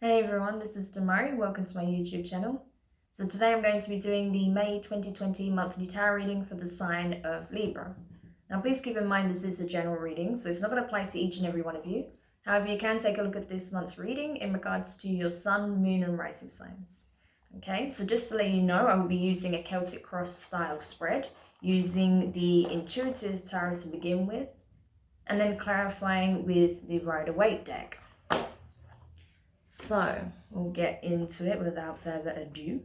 Hey everyone, this is Demari. Welcome to my YouTube channel. So today I'm going to be doing the May 2020 monthly tarot reading for the sign of Libra. Now please keep in mind this is a general reading, so it's not going to apply to each and every one of you. However, you can take a look at this month's reading in regards to your sun, moon and rising signs. Okay, so just to let you know, I will be using a Celtic cross style spread, using the intuitive tarot to begin with, and then clarifying with the Rider-Waite deck. So we'll get into it without further ado.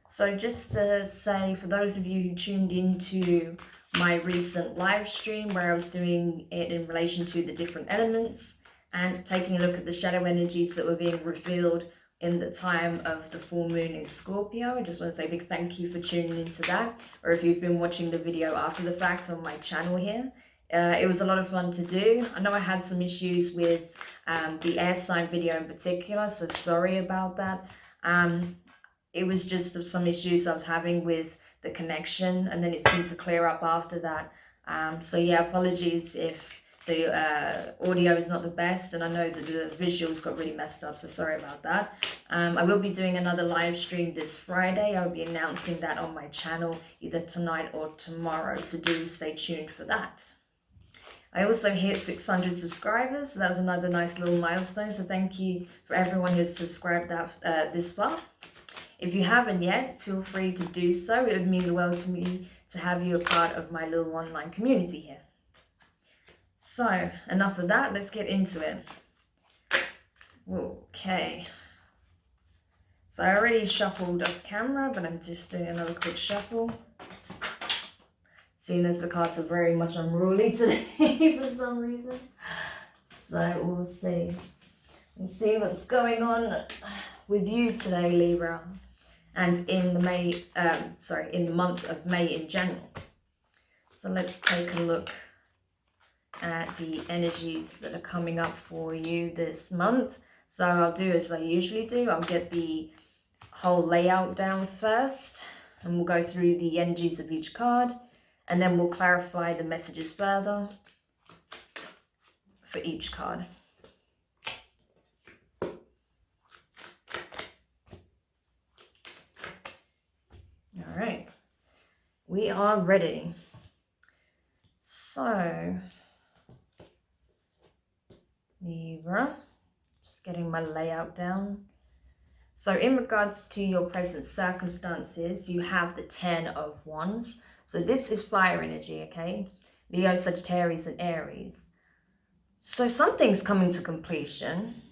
So just to say, for those of you who tuned into my recent live stream where I was doing it in relation to the different elements and taking a look at the shadow energies that were being revealed in the time of the full moon in Scorpio, I just want to say a big thank you for tuning into that. Or if you've been watching the video after the fact on my channel here, it was a lot of fun to do. I know I had some issues with the air sign video in particular, so sorry about that. It was just some issues I was having with the connection, and then it seemed to clear up after that. So yeah, apologies if the audio is not the best, and I know that the visuals got really messed up, so sorry about that. I will be doing another live stream this Friday. I'll be announcing that on my channel either tonight or tomorrow, so do stay tuned for that. I also hit 600 subscribers, so that was another nice little milestone, so thank you for everyone who's subscribed that this far. If you haven't yet, feel free to do so. It would mean the world to me to have you a part of my little online community here. So, enough of that, let's get into it. Okay. So I already shuffled off camera, but I'm just doing another quick shuffle. Seeing as the cards are very much unruly today for some reason. So we'll see. We'll see what's going on with you today, Libra. And in the in the month of May in general. So let's take a look at the energies that are coming up for you this month. So I'll do as I usually do. I'll get the whole layout down first, and we'll go through the energies of each card. And then we'll clarify the messages further for each card. All right, we are ready. So, Libra, just getting my layout down. So in regards to your present circumstances, you have the 10 of Wands. So this is fire energy, okay? Leo, Sagittarius, and Aries. So something's coming to completion.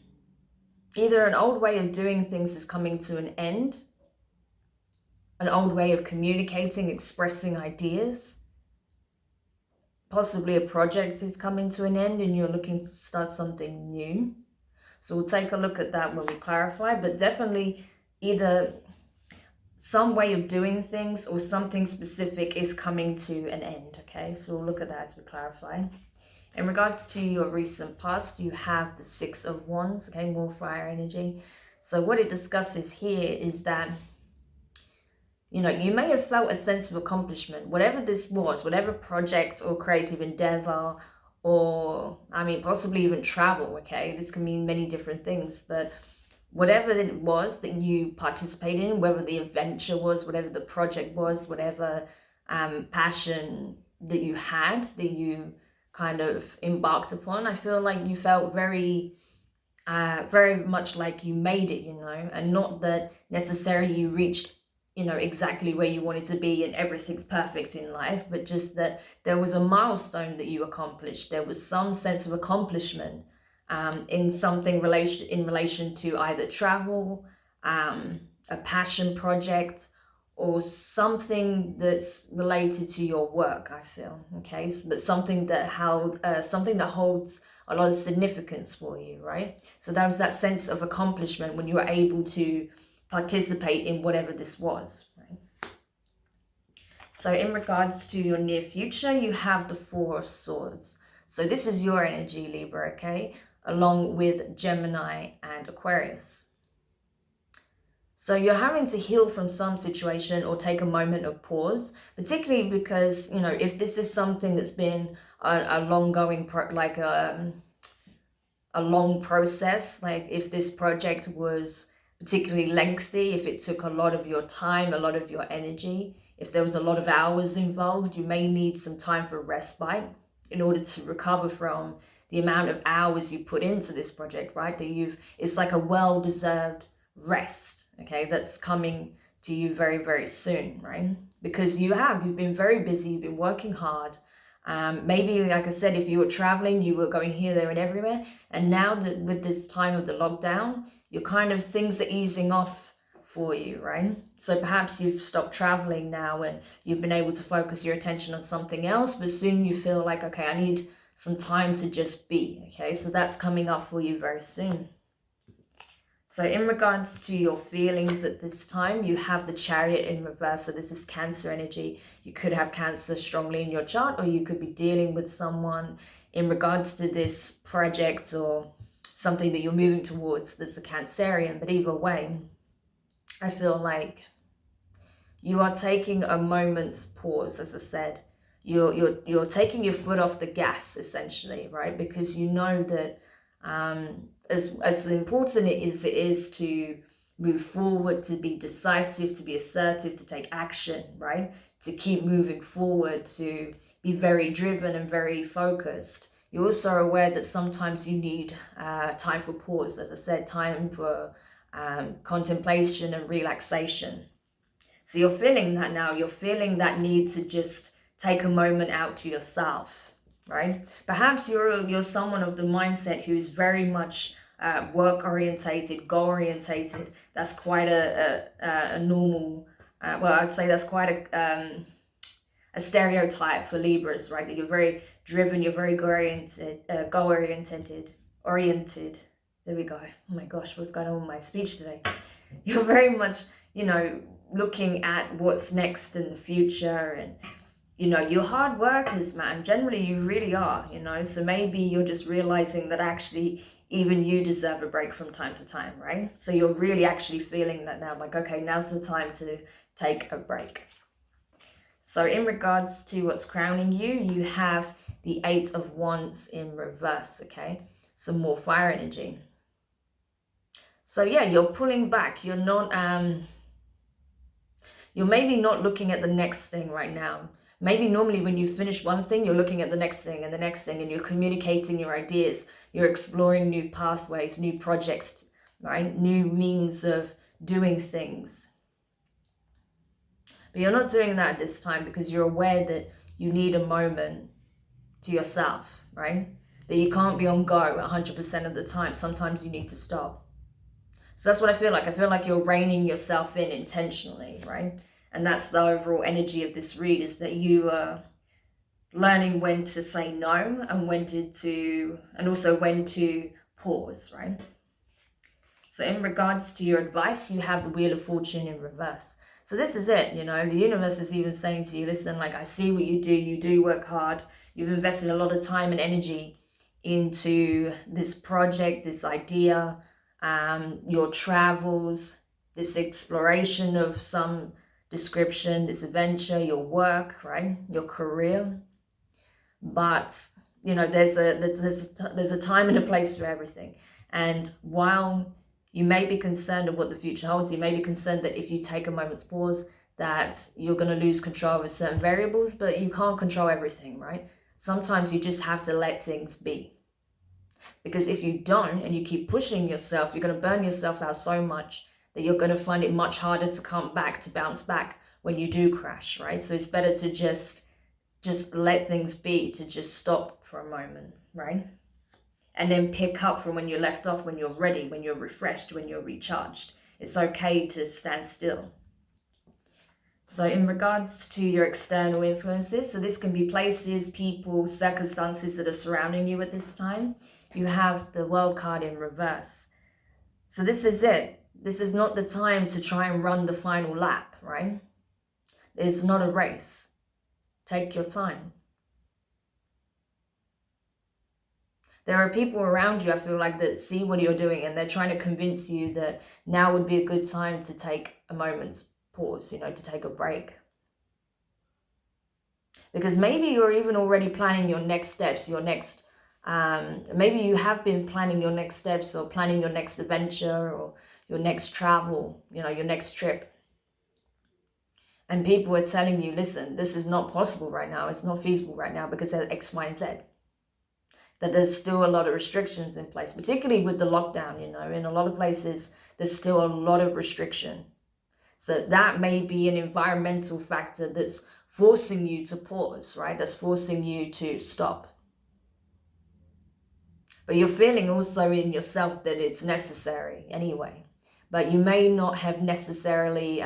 Either an old way of doing things is coming to an end, an old way of communicating, expressing ideas. Possibly a project is coming to an end and you're looking to start something new. So we'll take a look at that when we clarify, but definitely either some way of doing things or something specific is coming to an end, okay? So we'll look at that as we clarify. In regards to your recent past, you have the 6 of Wands, okay, more fire energy. So what it discusses here is that, you know, you may have felt a sense of accomplishment, whatever this was, whatever project or creative endeavor, or, I mean, possibly even travel, okay? This can mean many different things, but whatever it was that you participated in, whether the adventure was, whatever the project was, whatever passion that you had, that you kind of embarked upon, I feel like you felt very much like you made it, you know, and not that necessarily you reached, you know, exactly where you wanted to be and everything's perfect in life, but just that there was a milestone that you accomplished. There was some sense of accomplishment in something in relation to either travel, a passion project, or something that's related to your work, I feel, okay? So, but something that holds a lot of significance for you, right? So that was that sense of accomplishment when you were able to participate in whatever this was, right? So in regards to your near future, you have the 4 of Swords. So this is your energy, Libra, okay? Along with Gemini and Aquarius. So you're having to heal from some situation or take a moment of pause, particularly because, you know, if this is something that's been a long going, a long process. Like if this project was particularly lengthy, if it took a lot of your time, a lot of your energy, if there was a lot of hours involved, you may need some time for respite in order to recover from the amount of hours you put into this project, right? That it's like a well-deserved rest, okay, that's coming to you very, very soon, right? Because you've been very busy, you've been working hard. Maybe, like I said, if you were traveling, you were going here, there, and everywhere. And now that with this time of the lockdown, you're kind of, things are easing off for you, right? So perhaps you've stopped traveling now and you've been able to focus your attention on something else, but soon you feel like, okay, I need some time to just be, okay? So that's coming up for you very soon. So in regards to your feelings at this time, you have the Chariot in reverse. So this is Cancer energy. You could have Cancer strongly in your chart, or you could be dealing with someone in regards to this project or something that you're moving towards that's a Cancerian. But either way, I feel like you are taking a moment's pause, as I said. You're taking your foot off the gas, essentially, right? Because you know that as important it is to move forward, to be decisive, to be assertive, to take action, right? To keep moving forward, to be very driven and very focused. You're also aware that sometimes you need time for pause, as I said, time for contemplation and relaxation. So you're feeling that now. You're feeling that need to just take a moment out to yourself, right? Perhaps you're someone of the mindset who's very much work orientated, goal orientated. That's quite a normal. Well, I'd say that's quite a stereotype for Libras, right? That you're very driven, you're very goal oriented. There we go. Oh my gosh, what's going on with my speech today? You're very much, looking at what's next in the future, and you're hard workers, man. Generally, you really are, so maybe you're just realizing that actually even you deserve a break from time to time, right? So you're really actually feeling that now, like, okay, now's the time to take a break. So in regards to what's crowning you, you have the 8 of Wands in reverse, okay? Some more fire energy. So yeah, you're pulling back. You're not, you're maybe not looking at the next thing right now. Maybe normally when you finish one thing, you're looking at the next thing and the next thing, and you're communicating your ideas. You're exploring new pathways, new projects, right? New means of doing things. But you're not doing that at this time because you're aware that you need a moment to yourself, right? That you can't be on go 100% of the time. Sometimes you need to stop. So that's what I feel like. I feel like you're reining yourself in intentionally, right? And that's the overall energy of this read, is that you are learning when to say no and and also when to pause, right? So in regards to your advice, you have the Wheel of Fortune in reverse. So this is it, the universe is even saying to you, listen, like, I see what you do work hard. You've invested a lot of time and energy into this project, this idea, your travels, this exploration of some description, this adventure, your work, right? Your career. But, there's a time and a place for everything. And while you may be concerned of what the future holds, you may be concerned that if you take a moment's pause, that you're going to lose control of certain variables, but you can't control everything, right? Sometimes you just have to let things be. Because if you don't and you keep pushing yourself, you're going to burn yourself out so much that you're going to find it much harder to come back, to bounce back when you do crash, right? So it's better to just let things be, to just stop for a moment, right? And then pick up from when you left off, when you're ready, when you're refreshed, when you're recharged. It's okay to stand still. So in regards to your external influences, so this can be places, people, circumstances that are surrounding you at this time. You have the World card in reverse. So this is it. This is not the time to try and run the final lap, right? It's not a race. Take your time. There are people around you, I feel like, that see what you're doing and they're trying to convince you that now would be a good time to take a moment's pause, to take a break. Because maybe you're even already planning your next steps, your next Maybe you have been planning your next steps or planning your next adventure or your next travel, you know, your next trip. And people are telling you, listen, this is not possible right now. It's not feasible right now because of X, Y, and Z. That there's still a lot of restrictions in place, particularly with the lockdown, you know, in a lot of places, there's still a lot of restriction. So that may be an environmental factor that's forcing you to pause, right? That's forcing you to stop. But you're feeling also in yourself that it's necessary anyway. But you may not have necessarily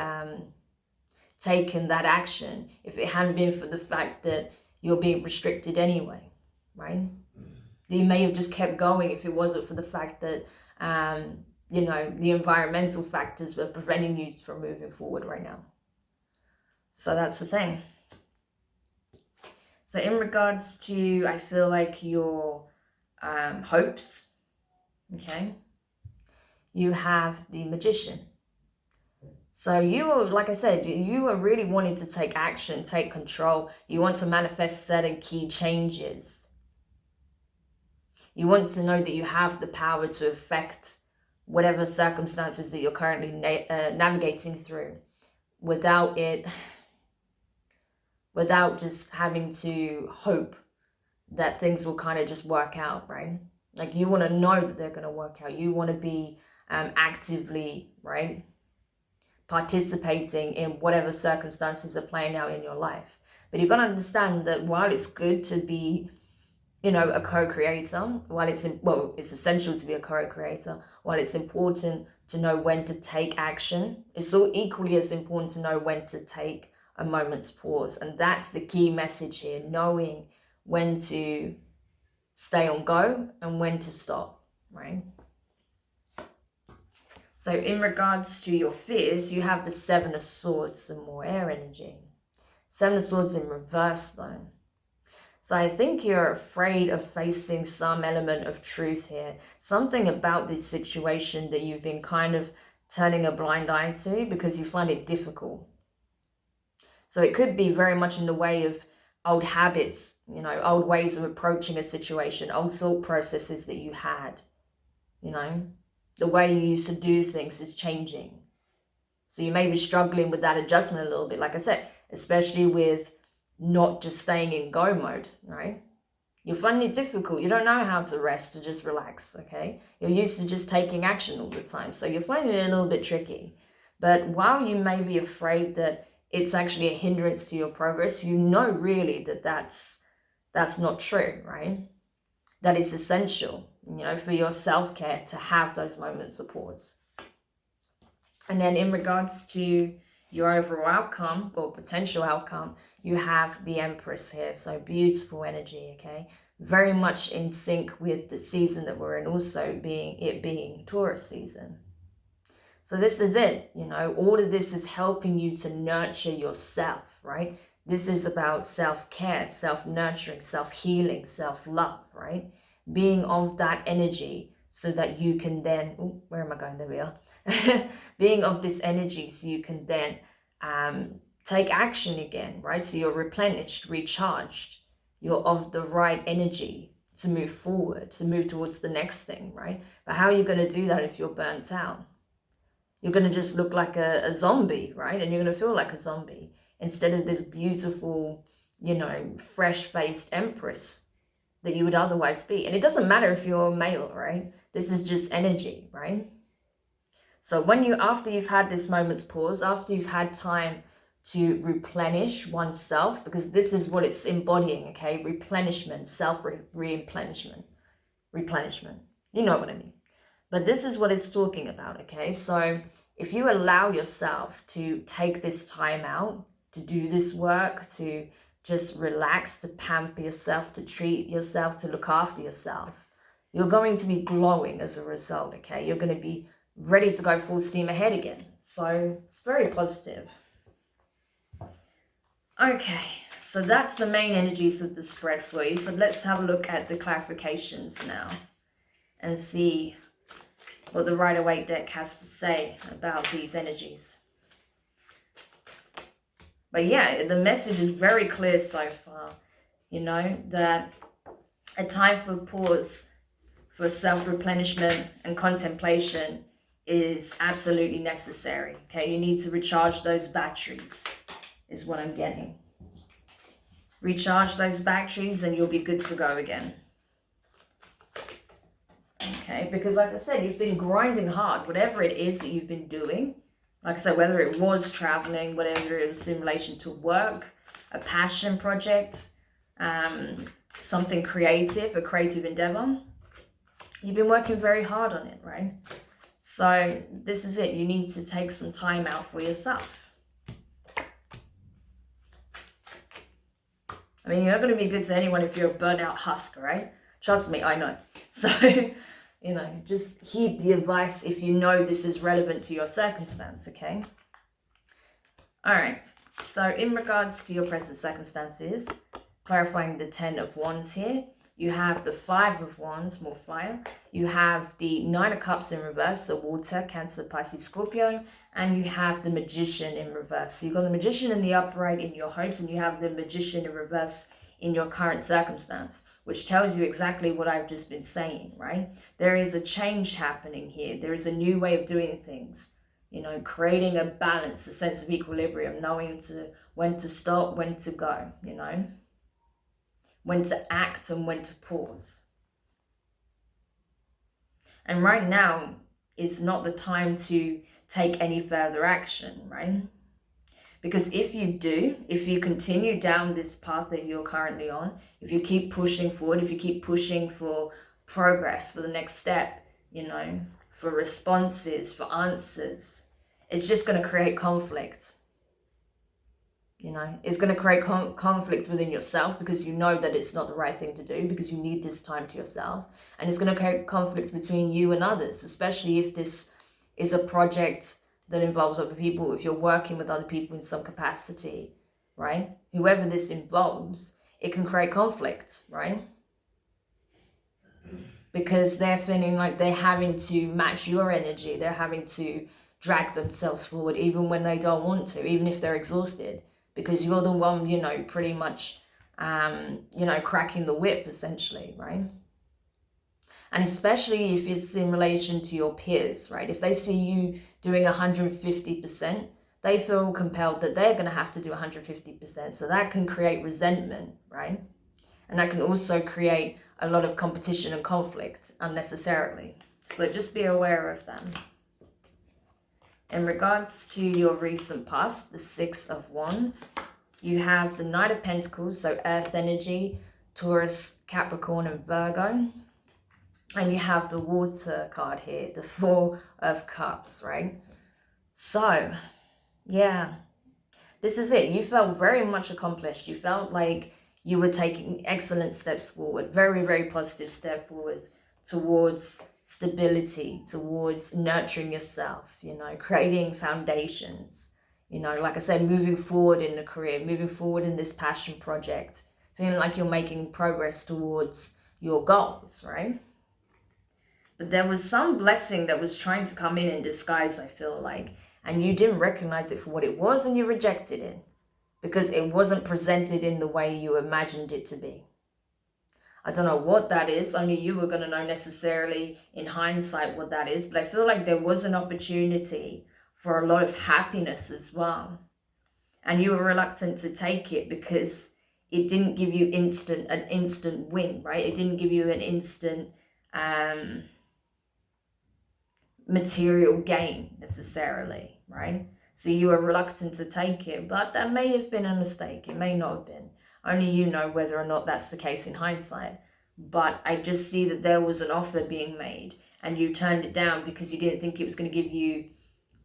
taken that action if it hadn't been for the fact that you're being restricted anyway, right? You may have just kept going if it wasn't for the fact that, you know, the environmental factors were preventing you from moving forward right now. So that's the thing. So in regards to, I feel like your hopes, okay, you have the Magician. So you are, like I said, you are really wanting to take action, take control. You want to manifest certain key changes. You want to know that you have the power to affect whatever circumstances that you're currently navigating through without just having to hope that things will kind of just work out, right? Like you want to know that they're going to work out. You want to be actively, right, participating in whatever circumstances are playing out in your life. But you've got to understand that while it's good to be, you know, a co-creator, while it's essential to be a co-creator, while it's important to know when to take action, it's all equally as important to know when to take a moment's pause. And that's the key message here, knowing when to stay on go and when to stop, right? So in regards to your fears, you have the Seven of Swords, some more air energy. Seven of Swords in reverse though. So I think you're afraid of facing some element of truth here. Something about this situation that you've been kind of turning a blind eye to because you find it difficult. So it could be very much in the way of old habits, you know, old ways of approaching a situation, old thought processes that you had, you know. The way you used to do things is changing. So you may be struggling with that adjustment a little bit, like I said, especially with not just staying in go mode, right? You're finding it difficult. You don't know how to rest, to just relax, okay? You're used to just taking action all the time. So you're finding it a little bit tricky. But while you may be afraid that it's actually a hindrance to your progress, you know really that that's not true, right? That it's essential, you know, for your self-care to have those moments of pause. And then in regards to your overall outcome or potential outcome, you have the Empress here. So beautiful energy, okay? Very much in sync with the season that we're in, also being Taurus season. So this is it, you know, all of this is helping you to nurture yourself, right? This is about self-care, self-nurturing, self-healing, self-love, right? Being of that energy so that you can then, where am I going? There we are. Being of this energy so you can then take action again, right? So you're replenished, recharged. You're of the right energy to move forward, to move towards the next thing, right? But how are you going to do that if you're burnt out? You're going to just look like a zombie, right? And you're going to feel like a zombie instead of this beautiful, you know, fresh-faced Empress that you would otherwise be. And it doesn't matter if you're male, right? This is just energy, right? So after you've had this moment's pause, after you've had time to replenish oneself, because this is what it's embodying, okay? Replenishment, replenishment. You know what I mean. But this is what it's talking about, okay? So if you allow yourself to take this time out, to do this work, to just relax, to pamper yourself, to treat yourself, to look after yourself, you're going to be glowing as a result, okay? You're going to be ready to go full steam ahead again. So it's very positive. Okay, so that's the main energies of the spread for you. So let's have a look at the clarifications now and see what the Rider-Waite deck has to say about these energies. But yeah, the message is very clear so far, you know, that a time for pause, for self-replenishment and contemplation is absolutely necessary. Okay, you need to recharge those batteries, is what I'm getting. Recharge those batteries and you'll be good to go again. Okay, because like I said, you've been grinding hard, whatever it is that you've been doing. Like I said, whether it was traveling, whatever it was in relation to work, a passion project, something creative, a creative endeavor. You've been working very hard on it, right? So this is it. You need to take some time out for yourself. I mean, you're not going to be good to anyone if you're a burnout husk, right? Trust me, I know. So, you know, just heed the advice if you know this is relevant to your circumstance, okay? All right. So in regards to your present circumstances, clarifying the 10 of Wands here, you have the 5 of Wands, more fire. You have the 9 of Cups in reverse, so water, Cancer, Pisces, Scorpio. And you have the Magician in reverse. So you've got the Magician in the upright in your hopes, and you have the Magician in reverse in your current circumstance, which tells you exactly what I've just been saying, right? There is a change happening here. There is a new way of doing things. You know, creating a balance, a sense of equilibrium, knowing when to stop, when to go, you know, when to act and when to pause. And right now is not the time to take any further action, right? Because if you continue down this path that you're currently on, if you keep pushing forward, if you keep pushing for progress, for the next step, you know, for responses, for answers, it's just going to create conflict. You know, it's going to create conflict within yourself because you know that it's not the right thing to do, because you need this time to yourself. And it's going to create conflicts between you and others, especially if this is a project that involves other people, if you're working with other people in some capacity, right? Whoever this involves, it can create conflict, right? Because they're feeling like they're having to match your energy. They're having to drag themselves forward even when they don't want to, even if they're exhausted. Because you're the one, you know, pretty much, you know, cracking the whip, essentially, right? And especially if it's in relation to your peers, right? If they see you doing 150%, they feel compelled that they're going to have to do 150%. So that can create resentment, right? And that can also create a lot of competition and conflict unnecessarily. So just be aware of them. In regards to your recent past, the 6 of Wands, you have the Knight of Pentacles, so Earth energy, Taurus, Capricorn, and Virgo. And you have the water card here, the 4 of Cups, right? So, yeah, this is it. You felt very much accomplished. You felt like you were taking excellent steps forward, very, very positive step forward towards stability, towards nurturing yourself, you know, creating foundations, you know, like I said, moving forward in the career, moving forward in this passion project, feeling like you're making progress towards your goals, right? But there was some blessing that was trying to come in disguise, I feel like, and you didn't recognize it for what it was, and you rejected it because it wasn't presented in the way you imagined it to be. I don't know what that is. Only you were going to know necessarily in hindsight what that is. But I feel like there was an opportunity for a lot of happiness as well. And you were reluctant to take it because it didn't give you an instant win, right? It didn't give you an instant material gain necessarily, right? So you were reluctant to take it, but that may have been a mistake. It may not have been. Only you know whether or not that's the case in hindsight. But I just see that there was an offer being made and you turned it down because you didn't think it was going to give you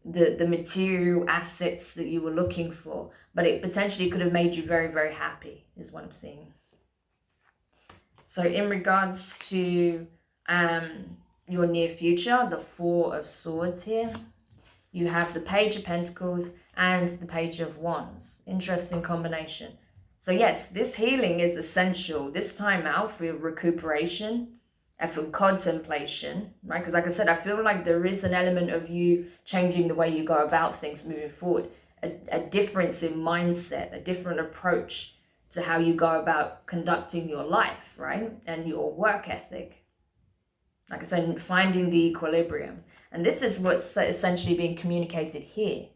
the material assets that you were looking for. But it potentially could have made you very, very happy is what I'm seeing. So in regards to your near future, the 4 of Swords here, you have the Page of Pentacles and the Page of Wands. Interesting combination. So yes, this healing is essential. This time out for recuperation and for contemplation, right? Because like I said, I feel like there is an element of you changing the way you go about things moving forward. A difference in mindset, a different approach to how you go about conducting your life, right? And your work ethic. Like I said, finding the equilibrium. And this is what's essentially being communicated here.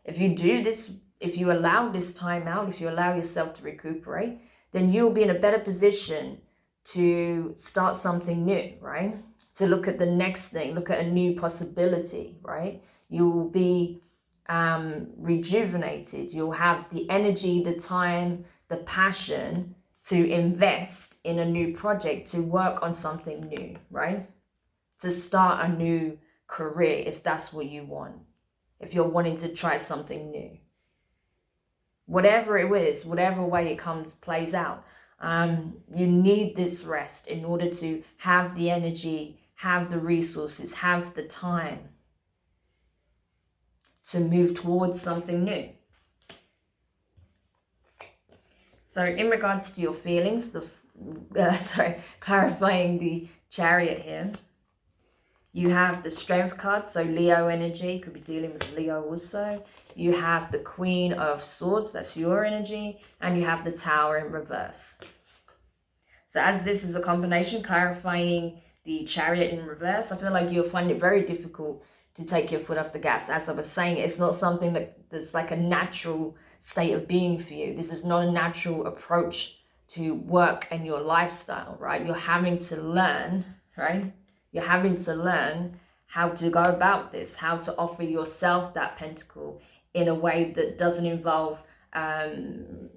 If you do this, if you allow this time out, if you allow yourself to recuperate, then you'll be in a better position to start something new, right? To look at the next thing, look at a new possibility, right? You'll be rejuvenated. You'll have the energy, the time, the passion to invest in a new project, to work on something new, right? To start a new career if that's what you want. If you're wanting to try something new, whatever it is, whatever way it plays out, you need this rest in order to have the energy, have the resources, have the time to move towards something new. So in regards to your feelings, clarifying the Chariot here, you have the Strength card, so Leo energy, could be dealing with Leo also. You have the Queen of Swords, that's your energy, and you have the Tower in reverse. So as this is a combination, clarifying the Chariot in reverse, I feel like you'll find it very difficult to take your foot off the gas. As I was saying, it's not something that's like a natural state of being for you. This is not a natural approach to work and your lifestyle, right? You're having to learn, right? You're having to learn how to go about this, how to offer yourself that pentacle in a way that doesn't involve the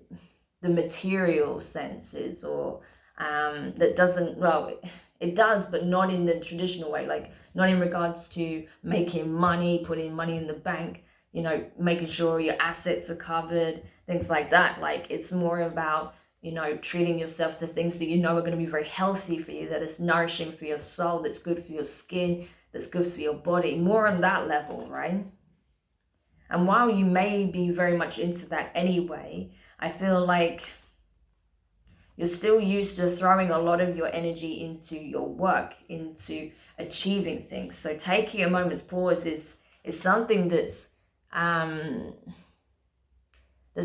material senses, or that doesn't, well, it does, but not in the traditional way, like not in regards to making money, putting money in the bank, you know, making sure your assets are covered, things like that. Like it's more about, you know, treating yourself to things that you know are going to be very healthy for you, that is nourishing for your soul, that's good for your skin, that's good for your body, more on that level, right? And while you may be very much into that anyway, I feel like you're still used to throwing a lot of your energy into your work, into achieving things. So taking a moment's pause is something that's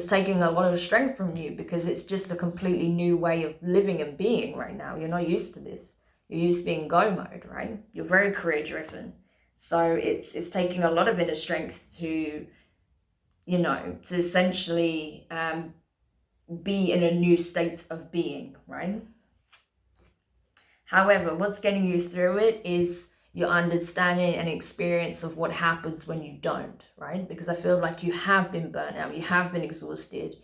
taking a lot of strength from you, because it's just a completely new way of living and being right now. You're not used to this. You're used to being go mode, right? You're very career driven. So it's taking a lot of inner strength to, you know, to essentially be in a new state of being, right? However, what's getting you through it is your understanding and experience of what happens when you don't, right? Because I feel like you have been burnt out, you have been exhausted,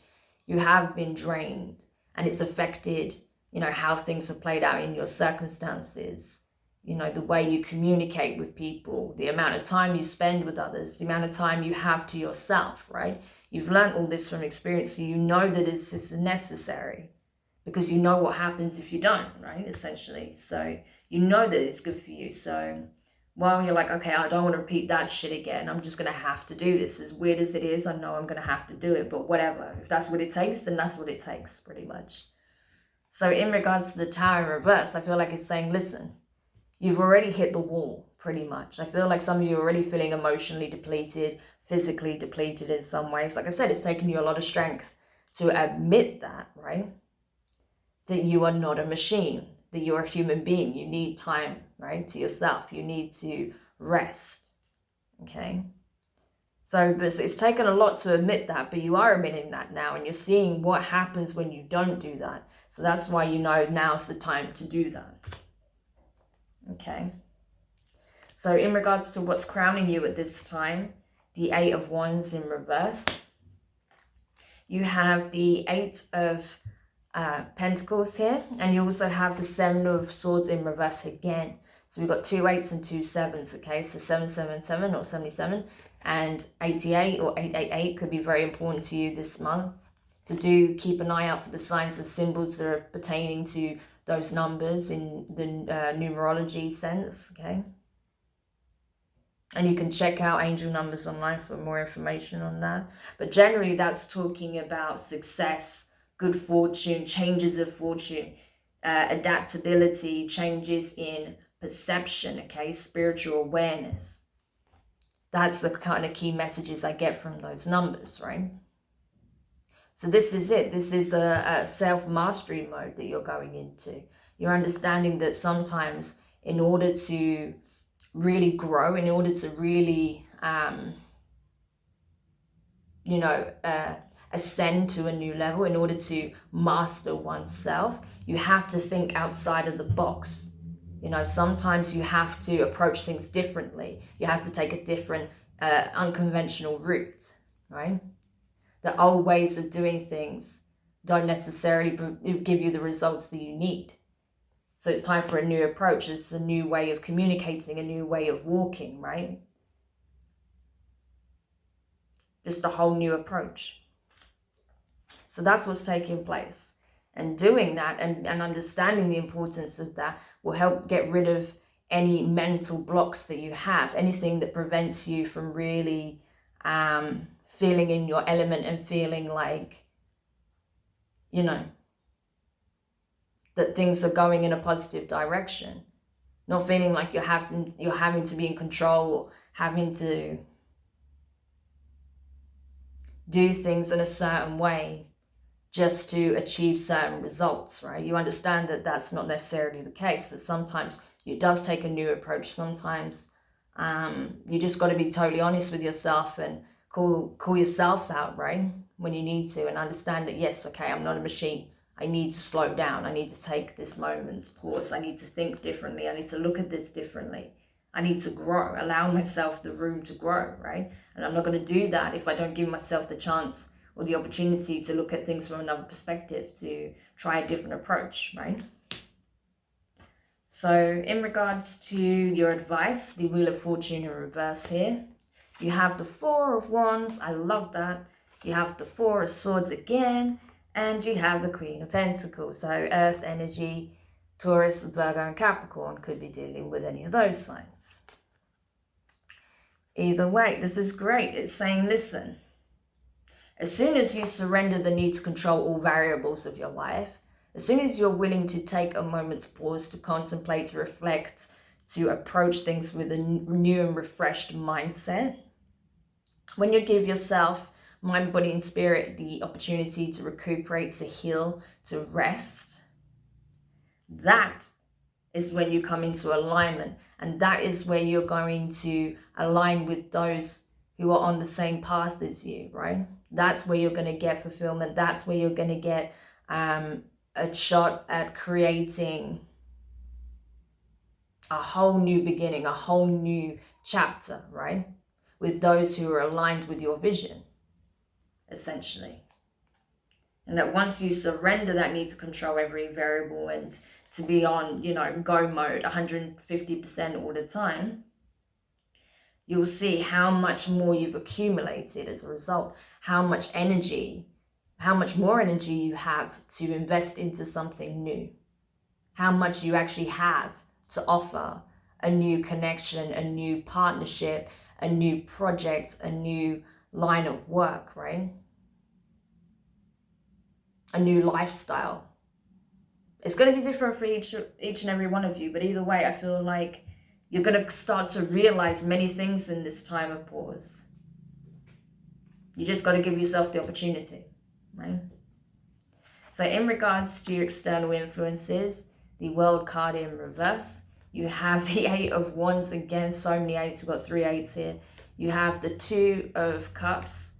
you have been drained, and it's affected, you know, how things have played out in your circumstances, you know, the way you communicate with people, the amount of time you spend with others, the amount of time you have to yourself, right? You've learned all this from experience, so you know that it's necessary, because you know what happens if you don't, right? Essentially. So you know that it's good for you. So while you're like, okay, I don't want to repeat that shit again, I'm just going to have to do this. As weird as it is, I know I'm going to have to do it, but whatever. If that's what it takes, then that's what it takes, pretty much. So in regards to the Tower in reverse, I feel like it's saying, listen, you've already hit the wall, pretty much. I feel like some of you are already feeling emotionally depleted, physically depleted in some ways. Like I said, it's taken you a lot of strength to admit that, right? That you are not a machine, that you're a human being. You need time, right, to yourself. You need to rest, okay? So, but it's taken a lot to admit that, but you are admitting that now, and you're seeing what happens when you don't do that. So that's why you know now's the time to do that, okay? So in regards to what's crowning you at this time, the Eight of Wands in reverse, you have the Eight of Pentacles here, and you also have the Seven of Swords in reverse again. So we've got 2 8s and 2 7s, okay? So 777 or 77, and 88 or 888 could be very important to you this month. So do keep an eye out for the signs and symbols that are pertaining to those numbers in the numerology sense, okay? And you can check out angel numbers online for more information on that. But generally that's talking about success, good fortune, changes of fortune, adaptability, changes in perception, okay, spiritual awareness. That's the kind of key messages I get from those numbers, right? So this is it. This is a self-mastery mode that you're going into. You're understanding that sometimes in order to really grow, in order to really, ascend to a new level, in order to master oneself, you have to think outside of the box. Sometimes you have to approach things differently. You have to take a different, unconventional route, right? The old ways of doing things don't necessarily give you the results that you need. So it's time for a new approach. It's a new way of communicating, a new way of walking, right? Just a whole new approach. So that's what's taking place. And doing that and understanding the importance of that will help get rid of any mental blocks that you have, anything that prevents you from really feeling in your element and feeling like, that things are going in a positive direction. Not feeling like you're having to be in control or having to do things in a certain way just to achieve certain results, right? You understand that that's not necessarily the case, that sometimes it does take a new approach. Sometimes you just got to be totally honest with yourself and call yourself out, right? When you need to, and understand that, yes, okay, I'm not a machine. I need to slow down. I need to take this moment's pause. I need to think differently. I need to look at this differently. I need to grow, allow myself the room to grow, right? And I'm not going to do that if I don't give myself the chance or the opportunity to look at things from another perspective, to try a different approach, right? So in regards to your advice, the Wheel of Fortune in reverse here. You have the Four of Wands. I love that. You have the Four of Swords again. And you have the Queen of Pentacles. So Earth energy, Taurus, Virgo, and Capricorn could be dealing with any of those signs. Either way, this is great. It's saying, listen, as soon as you surrender the need to control all variables of your life, as soon as you're willing to take a moment's pause to contemplate, to reflect, to approach things with a new and refreshed mindset, when you give yourself, mind, body, and spirit, the opportunity to recuperate, to heal, to rest, that is when you come into alignment. And that is where you're going to align with those who are on the same path as you, right? That's where you're going to get fulfillment. That's where you're going to get a shot at creating a whole new beginning, a whole new chapter, right? With those who are aligned with your vision, essentially. And that once you surrender that need to control every variable and to be on, go mode 150% all the time, you'll see how much more you've accumulated as a result, how much more energy you have to invest into something new, how much you actually have to offer a new connection, a new partnership, a new project, a new line of work, right? A new lifestyle. It's going to be different for each and every one of you, but either way, I feel like you're going to start to realize many things in this time of pause. You just got to give yourself the opportunity, right? So in regards to your external influences, the World card in reverse, you have the Eight of Wands again, so many eights, we've got 3 8s here. You have the Two of Cups,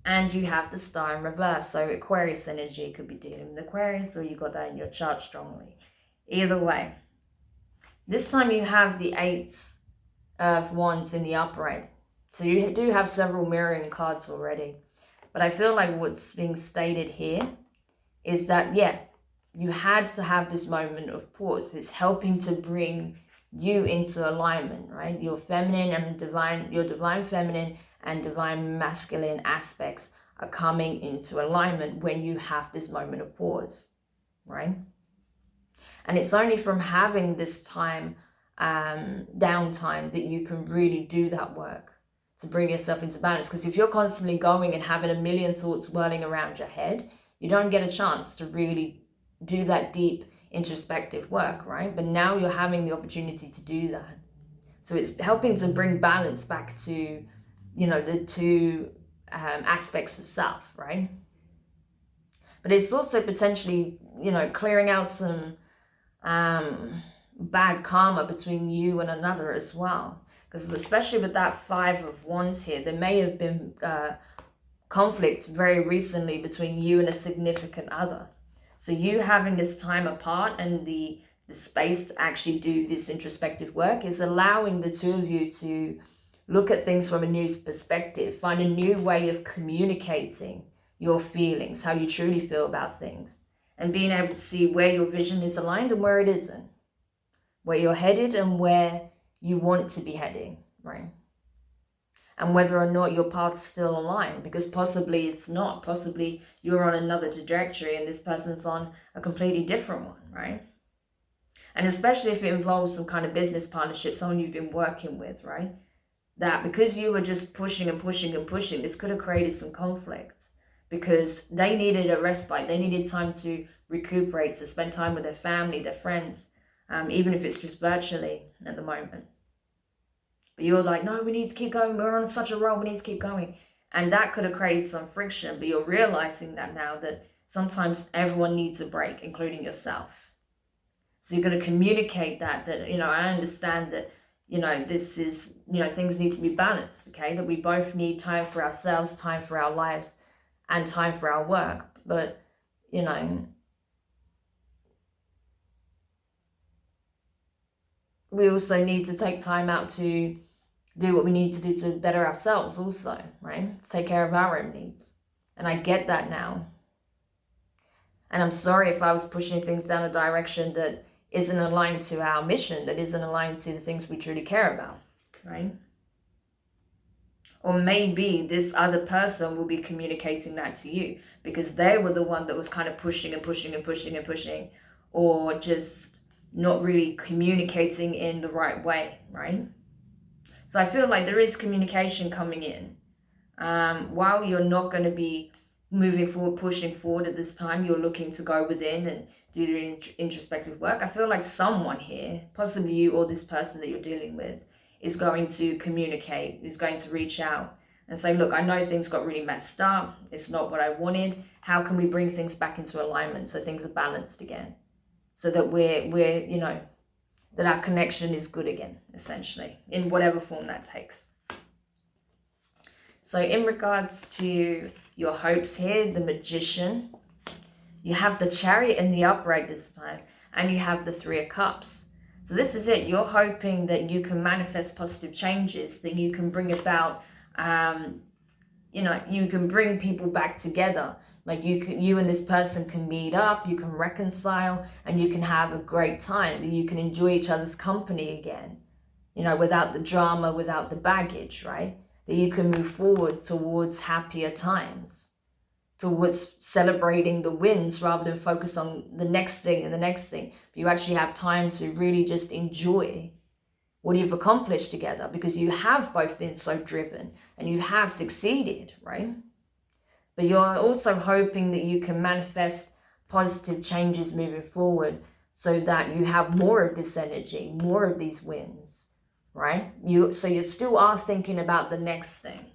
and you have the Star in reverse. So Aquarius energy could be dealing with Aquarius, or you got that in your chart strongly. Either way, this time you have the Eights of Wands in the upright. So you do have several mirroring cards already. But I feel like what's being stated here is that, yeah, you had to have this moment of pause. It's helping to bring you into alignment, right? Your feminine and divine, your divine feminine and divine masculine aspects are coming into alignment when you have this moment of pause, right? And it's only from having this time, downtime, that you can really do that work to bring yourself into balance. Because if you're constantly going and having a million thoughts whirling around your head, you don't get a chance to really do that deep introspective work, right? But now you're having the opportunity to do that. So it's helping to bring balance back to, the two aspects of self, right? But it's also potentially, you know, clearing out some bad karma between you and another as well. Because especially with that 5 of Wands here, there may have been conflict very recently between you and a significant other. So you having this time apart and the space to actually do this introspective work is allowing the two of you to look at things from a new perspective, find a new way of communicating your feelings, how you truly feel about things, and being able to see where your vision is aligned and where it isn't, where you're headed and where you want to be heading, right? And whether or not your path's still aligned, because possibly it's not. Possibly you're on another trajectory and this person's on a completely different one, right? And especially if it involves some kind of business partnership, someone you've been working with, right? That because you were just pushing and pushing and pushing, this could have created some conflict because they needed a respite. They needed time to recuperate, to spend time with their family, their friends, even if it's just virtually at the moment. But you're like, no, we need to keep going. We're on such a roll. We need to keep going. And that could have created some friction. But you're realizing that now, that sometimes everyone needs a break, including yourself. So you're going to communicate that, you know, I understand that, you know, this is, you know, things need to be balanced, okay? That we both need time for ourselves, time for our lives, and time for our work. But, you know, we also need to take time out to do what we need to do to better ourselves also, right? Take care of our own needs. And I get that now. And I'm sorry if I was pushing things down a direction that isn't aligned to our mission, that isn't aligned to the things we truly care about, right? Or maybe this other person will be communicating that to you because they were the one that was kind of pushing and pushing and pushing and pushing, or just not really communicating in the right way, right? So I feel like there is communication coming in. While you're not going to be moving forward, pushing forward at this time, you're looking to go within and do the introspective work. I feel like someone here, possibly you or this person that you're dealing with, is going to communicate, is going to reach out and say, look, I know things got really messed up. It's not what I wanted. How can we bring things back into alignment so things are balanced again? So that we're you know, that our connection is good again, essentially, in whatever form that takes. So in regards to your hopes here, the Magician, you have the Chariot in the upright this time, and you have the 3 of Cups. So this is it. You're hoping that you can manifest positive changes, that you can bring about, you know, you can bring people back together. Like you and this person can meet up, you can reconcile, and you can have a great time. You can enjoy each other's company again, you know, without the drama, without the baggage, right? That you can move forward towards happier times, towards celebrating the wins rather than focus on the next thing and the next thing. But you actually have time to really just enjoy what you've accomplished together because you have both been so driven and you have succeeded, right? But you're also hoping that you can manifest positive changes moving forward so that you have more of this energy, more of these wins, right? So you still are thinking about the next thing.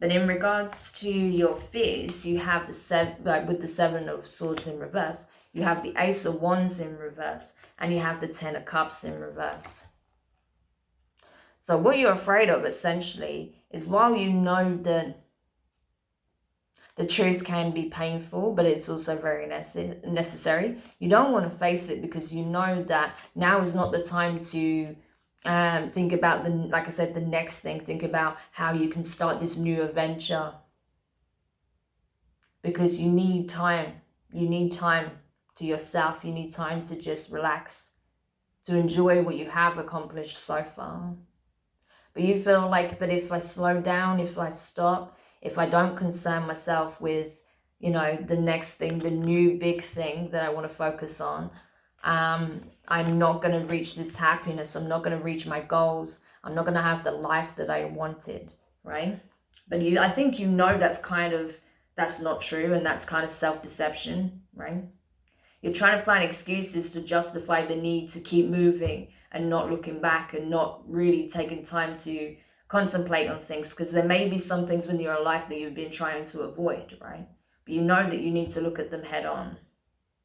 But in regards to your fears, you have with the 7 of Swords in reverse, you have the Ace of Wands in reverse, and you have the 10 of Cups in reverse. So what you're afraid of essentially is, while you know that the truth can be painful, but it's also very necessary, you don't want to face it because you know that now is not the time to think about like I said, the next thing. Think about how you can start this new adventure, because you need time. You need time to yourself. You need time to just relax, to enjoy what you have accomplished so far. But you feel like, but if I slow down, if I stop, if I don't concern myself with, you know, the next thing, the new big thing that I want to focus on, I'm not going to reach this happiness. I'm not going to reach my goals. I'm not going to have the life that I wanted, right? But I think you know that's not true, and that's kind of self-deception, right? You're trying to find excuses to justify the need to keep moving and not looking back and not really taking time to contemplate on things, because there may be some things in your life that you've been trying to avoid, right? But you know that you need to look at them head on.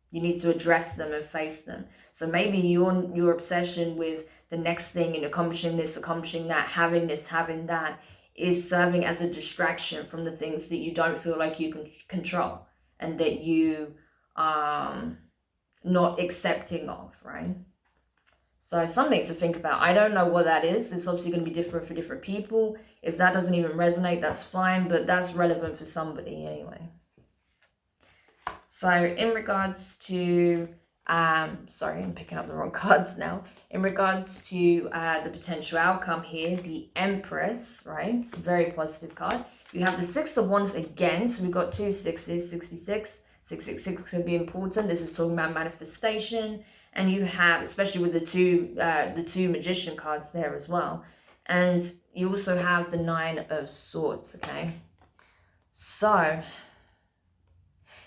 You need to address them and face them. So maybe your obsession with the next thing and accomplishing this, accomplishing that, having this, having that, is serving as a distraction from the things that you don't feel like you can control and that you are not accepting of, right? So something to think about. I don't know what that is. It's obviously going to be different for different people. If that doesn't even resonate, that's fine, but that's relevant for somebody anyway. So in regards to, sorry, I'm picking up the wrong cards now. In regards to the potential outcome here, the Empress, right? Very positive card. You have the Six of Wands again. So we've got 2 sixes, 66. 666 could be important. This is talking about manifestation. And you have, especially with the two Magician cards there as well. And you also have the 9 of Swords, okay? So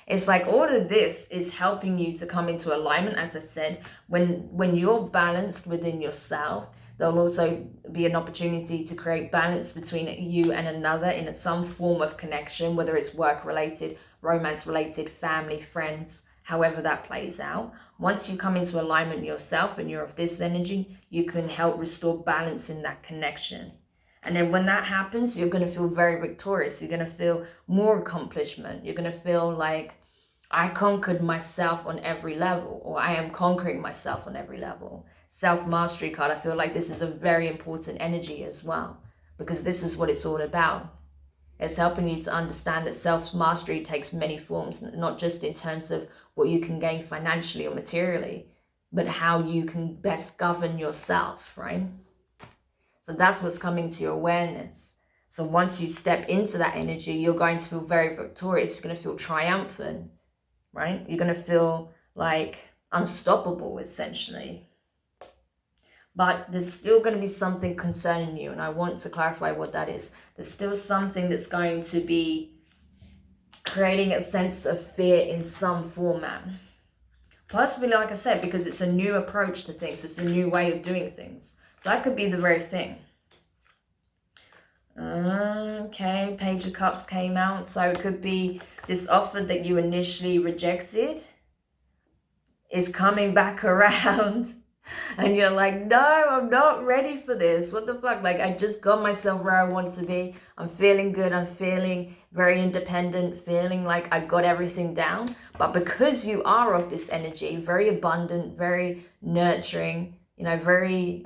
it's like all of this is helping you to come into alignment. As I said, when you're balanced within yourself, there'll also be an opportunity to create balance between you and another in some form of connection, whether it's work-related, romance-related, family, friends, however that plays out. Once you come into alignment yourself and you're of this energy, you can help restore balance in that connection. And then when that happens, you're going to feel very victorious. You're going to feel more accomplishment. You're going to feel like, I conquered myself on every level, or I am conquering myself on every level. Self-mastery card, I feel like this is a very important energy as well, because this is what it's all about. It's helping you to understand that self-mastery takes many forms, not just in terms of what you can gain financially or materially, but how you can best govern yourself, right? So that's what's coming to your awareness. So once you step into that energy, you're going to feel very victorious. You're going to feel triumphant, right? You're going to feel like unstoppable, essentially. But there's still going to be something concerning you, and I want to clarify what that is. There's still something that's going to be creating a sense of fear in some format. Possibly, like I said, because it's a new approach to things. It's a new way of doing things. So that could be the very thing. Okay, Page of Cups came out. So it could be this offer that you initially rejected is coming back around. And you're like, no, I'm not ready for this. What the fuck? Like, I just got myself where I want to be. I'm feeling good. I'm feeling very independent, feeling like I got everything down. But because you are of this energy, very abundant, very nurturing, you know, very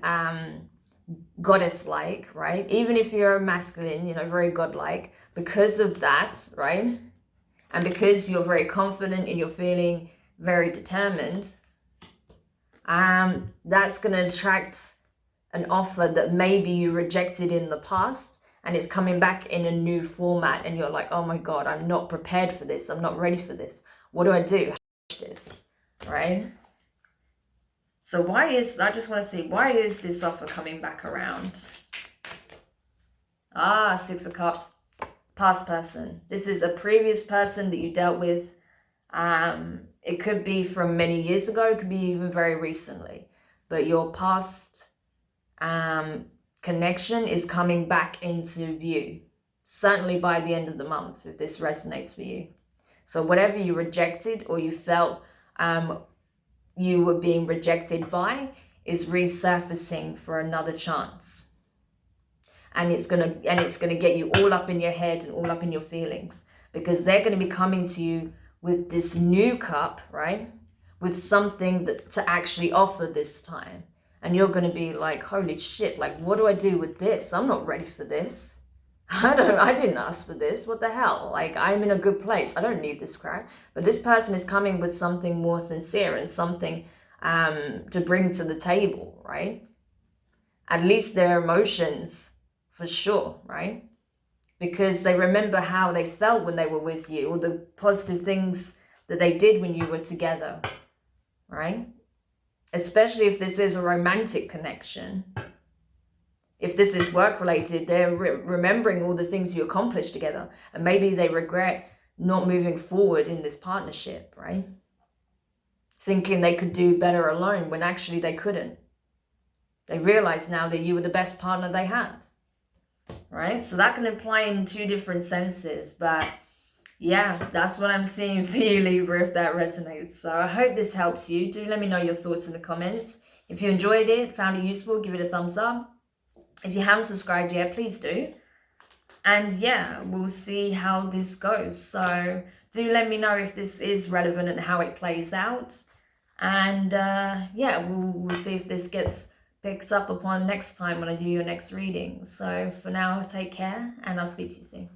goddess-like, right? Even if you're masculine, you know, very godlike, because of that, right? And because you're very confident and you're feeling very determined, that's going to attract an offer that maybe you rejected in the past, and it's coming back in a new format, and you're like, oh my God, I'm not prepared for this. I'm not ready for this. What do I do? This, right? So I just want to see, why is this offer coming back around? Ah, 6 of Cups, past person. This is a previous person that you dealt with. It could be from many years ago. It could be even very recently. But your past connection is coming back into view. Certainly by the end of the month, if this resonates for you. So whatever you rejected or you felt you were being rejected by is resurfacing for another chance. And it's gonna get you all up in your head and all up in your feelings, because they're going to be coming to you with this new cup, right? With something that to actually offer this time. And you're going to be like, holy shit, like, what do I do with this? I'm not ready for this. I didn't ask for this. What the hell? Like, I'm in a good place. I don't need this crap. But this person is coming with something more sincere and something to bring to the table, right? At least their emotions, for sure, right? Because they remember how they felt when they were with you, or the positive things that they did when you were together, right? Especially if this is a romantic connection. If this is work-related, they're remembering all the things you accomplished together. And maybe they regret not moving forward in this partnership, right? Thinking they could do better alone when actually they couldn't. They realize now that you were the best partner they had. right? So that can apply in two different senses, but yeah, that's what I'm seeing for you, Libra, if that resonates. So I hope this helps you. Do let me know your thoughts in the comments. If you enjoyed it, found it useful, give it a thumbs up. If you haven't subscribed yet, please do. And yeah, we'll see how this goes. So do let me know if this is relevant and how it plays out. And yeah, we'll see if this gets picked up upon next time when I do your next reading. So for now, take care and I'll speak to you soon.